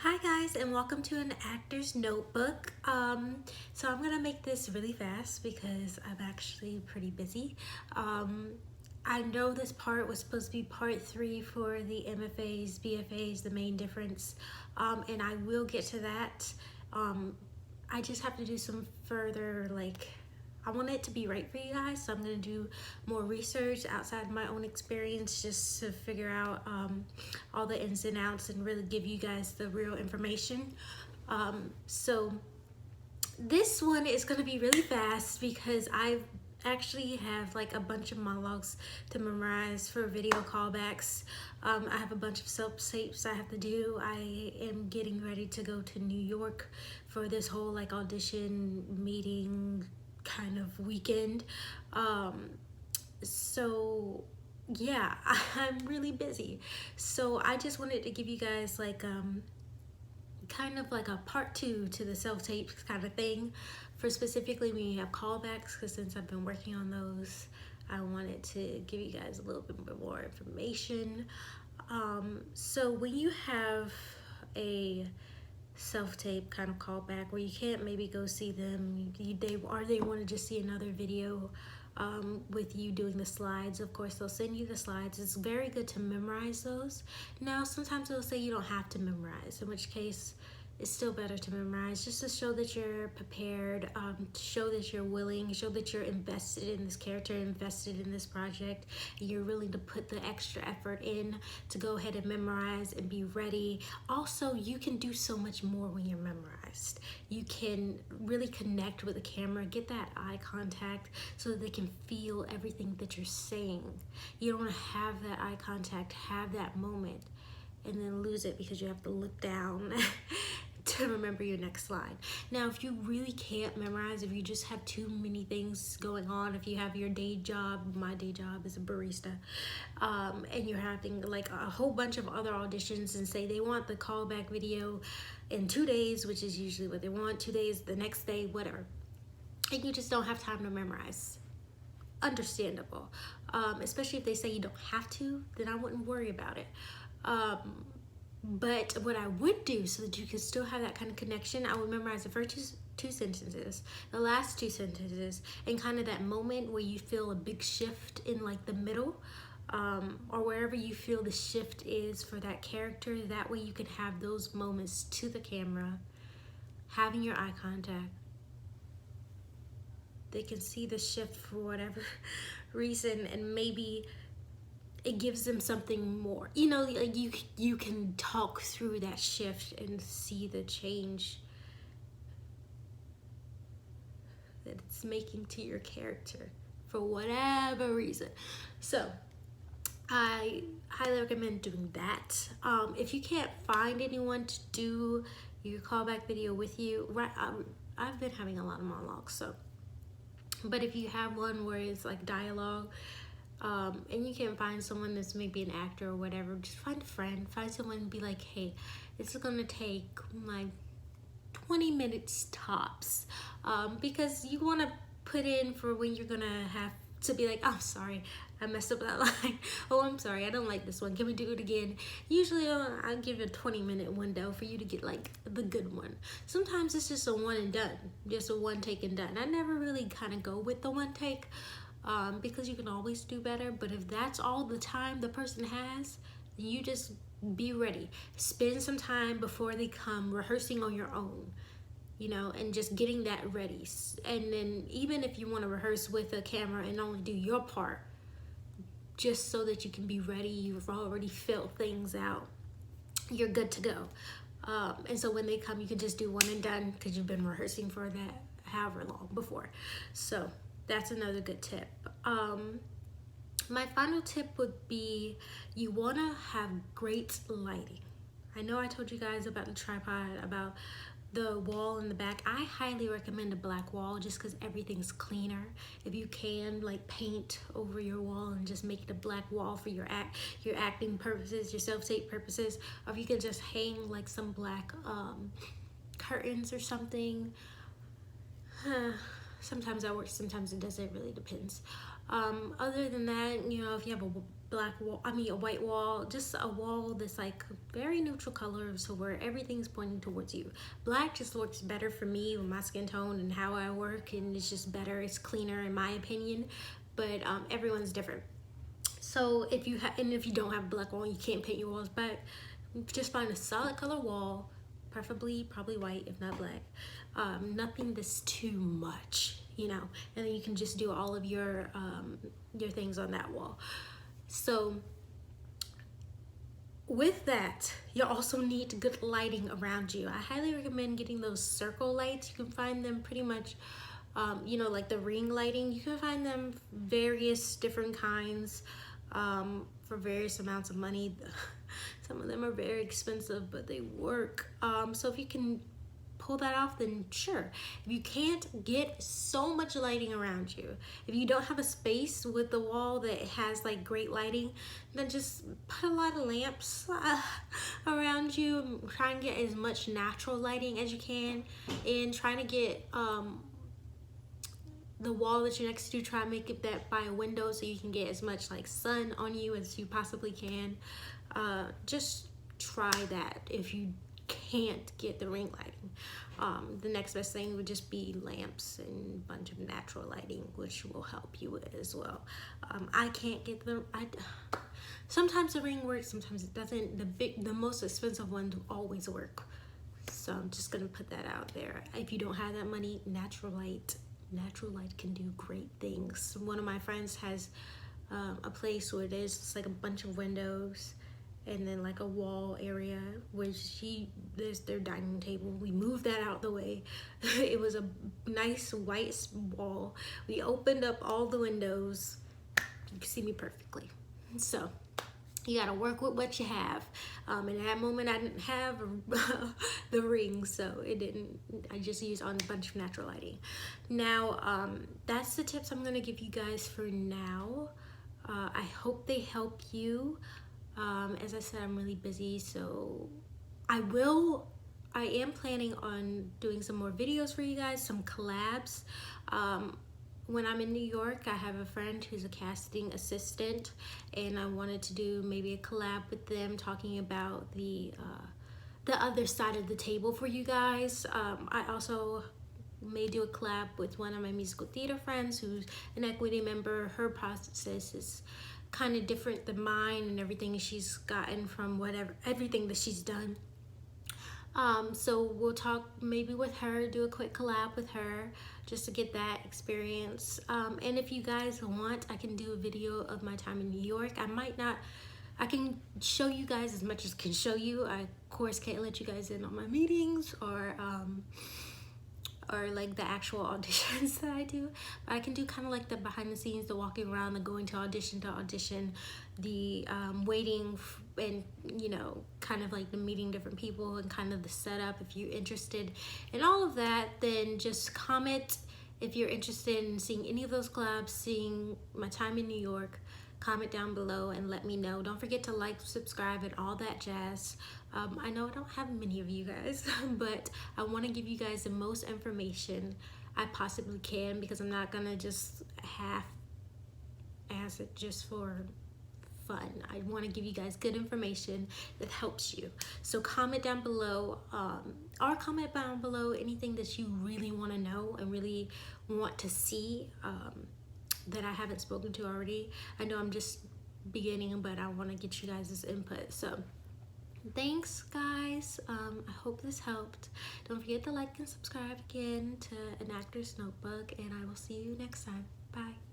Hi guys, and welcome to an actor's notebook. So I'm gonna make this really fast because I'm actually pretty busy. I know this part was supposed to be part 3 for the MFAs, BFAs, the main difference, and I will get to that. I just have to do some further I want it to be right for you guys, so I'm going to do more research outside my own experience just to figure out all the ins and outs and really give you guys the real information. So this one is going to be really fast because I actually have like a bunch of monologues to memorize for video callbacks. I have a bunch of self-tapes I have to do. I am getting ready to go to New York for this whole like audition meeting kind of weekend. So yeah, I'm really busy. So I just wanted to give you guys like kind of like a part 2 to the self-tape kind of thing for specifically when you have callbacks, because since I've been working on those, I wanted to give you guys a little bit more information. So when you have a self-tape kind of callback where you can't maybe go see them, they want to just see another video with you doing the slides. Of course, they'll send you the slides. It's very good to memorize those. Now, sometimes they'll say you don't have to memorize, in which case it's still better to memorize just to show that you're prepared, to show that you're willing, show that you're invested in this character, invested in this project, and you're willing to put the extra effort in to go ahead and memorize and be ready. Also, you can do so much more when you're memorized. You can really connect with the camera, get that eye contact so that they can feel everything that you're saying. You don't want to have that eye contact, have that moment, and then lose it because you have to look down to remember your next line. Now, if you really can't memorize, if you just have too many things going on, if you have your day job, my day job is a barista, and you're having like a whole bunch of other auditions and say they want the callback video in 2 days, which is usually what they want, 2 days, the next day, whatever, and you just don't have time to memorize. Understandable. Especially if they say you don't have to, then I wouldn't worry about it. But what I would do so that you could still have that kind of connection, I would memorize the first two sentences, the last 2 sentences, and kind of that moment where you feel a big shift in like the middle, or wherever you feel the shift is for that character. That way you can have those moments to the camera, having your eye contact. They can see the shift for whatever reason, and maybe it gives them something more. You know, like you can talk through that shift and see the change that it's making to your character for whatever reason. So I highly recommend doing that. If you can't find anyone to do your callback video with you, right? I've been having a lot of monologues, so. But if you have one where it's like dialogue, and you can find someone that's maybe an actor or whatever, just find a friend, find someone and be like, hey, it's gonna take like 20 minutes tops, because you want to put in for when you're gonna have to be like, oh, sorry, I messed up that line. Oh, I'm sorry, I don't like this one. Can we do it again? Usually I'll give a 20-minute window for you to get like the good one. Sometimes it's just a one and done, just a one take and done. I never really kind of go with the one take, because you can always do better. But if that's all the time the person has, you just be ready. Spend some time before they come rehearsing on your own, you know, and just getting that ready. And then even if you want to rehearse with a camera and only do your part, just so that you can be ready, you've already filled things out, you're good to go. And so when they come, you can just do one and done because you've been rehearsing for that however long before. So that's another good tip. My final tip would be you want to have great lighting. I know I told you guys about the tripod, about the wall in the back. I highly recommend a black wall just because everything's cleaner. If you can, like, paint over your wall and just make it a black wall for your acting purposes, your self-tape purposes, or if you can just hang like some black curtains or something. Sometimes that works, sometimes it doesn't. It really depends. Other than that, you know, if you have a a white wall, just a wall that's like very neutral colors, so where everything's pointing towards you. Black just works better for me with my skin tone and how I work, and it's just better, it's cleaner in my opinion, but everyone's different. So if you don't have a black wall, you can't paint your walls black, just find a solid color wall, preferably probably white if not black. Nothing that's too much, you know, and then you can just do all of your things on that wall. So with that, you also need good lighting around you. I highly recommend getting those circle lights. You can find them pretty much, you know, like the ring lighting. You can find them various different kinds for various amounts of money. Some of them are very expensive, but they work. So if you can pull that off, then sure. If you can't, get so much lighting around you. If you don't have a space with the wall that has like great lighting, then just put a lot of lamps around you. Try and get as much natural lighting as you can, and trying to get the wall that you're next to, try and make it that by a window so you can get as much like sun on you as you possibly can. Just try that if you can't get the ring lighting. The next best thing would just be lamps and a bunch of natural lighting, which will help you with as well. I can't get sometimes the ring works, sometimes it doesn't. The most expensive ones always work. So I'm just gonna put that out there. If you don't have that money, natural light can do great things. One of my friends has a place where there's like a bunch of windows and then like a wall area where there's their dining table. We moved that out the way. It was a nice white wall. We opened up all the windows. You can see me perfectly. So you gotta work with what you have. In that moment, I didn't have the ring, so I just used on a bunch of natural lighting. Now, that's the tips I'm gonna give you guys for now. I hope they help you. As I said, I'm really busy, so I am planning on doing some more videos for you guys, some collabs. When I'm in New York, I have a friend who's a casting assistant, and I wanted to do maybe a collab with them talking about the other side of the table for you guys. I also may do a collab with one of my musical theater friends who's an equity member. Her process is kind of different than mine, and everything she's gotten from everything that she's done. So we'll talk maybe with her, do a quick collab with her just to get that experience. And if you guys want, I can do a video of my time in New York. I can show you guys as much as I can show you. I of course can't let you guys in on my meetings or like the actual auditions that I do. But I can do kind of like the behind the scenes, the walking around, the going to audition, the waiting and, you know, kind of like the meeting different people and kind of the setup. If you're interested in all of that, then just comment if you're interested in seeing any of those collabs, seeing my time in New York. Comment down below and let me know. Don't forget to like, subscribe, and all that jazz. I know I don't have many of you guys, but I want to give you guys the most information I possibly can, because I'm not gonna just half-ass it just for fun. I want to give you guys good information that helps you. So comment down below, or comment down below anything that you really want to know and really want to see. That I haven't spoken to already. I know I'm just beginning, but I want to get you guys' input. So thanks guys. I hope this helped. Don't forget to like and subscribe again to An Actor's Notebook, and I will see you next time. Bye.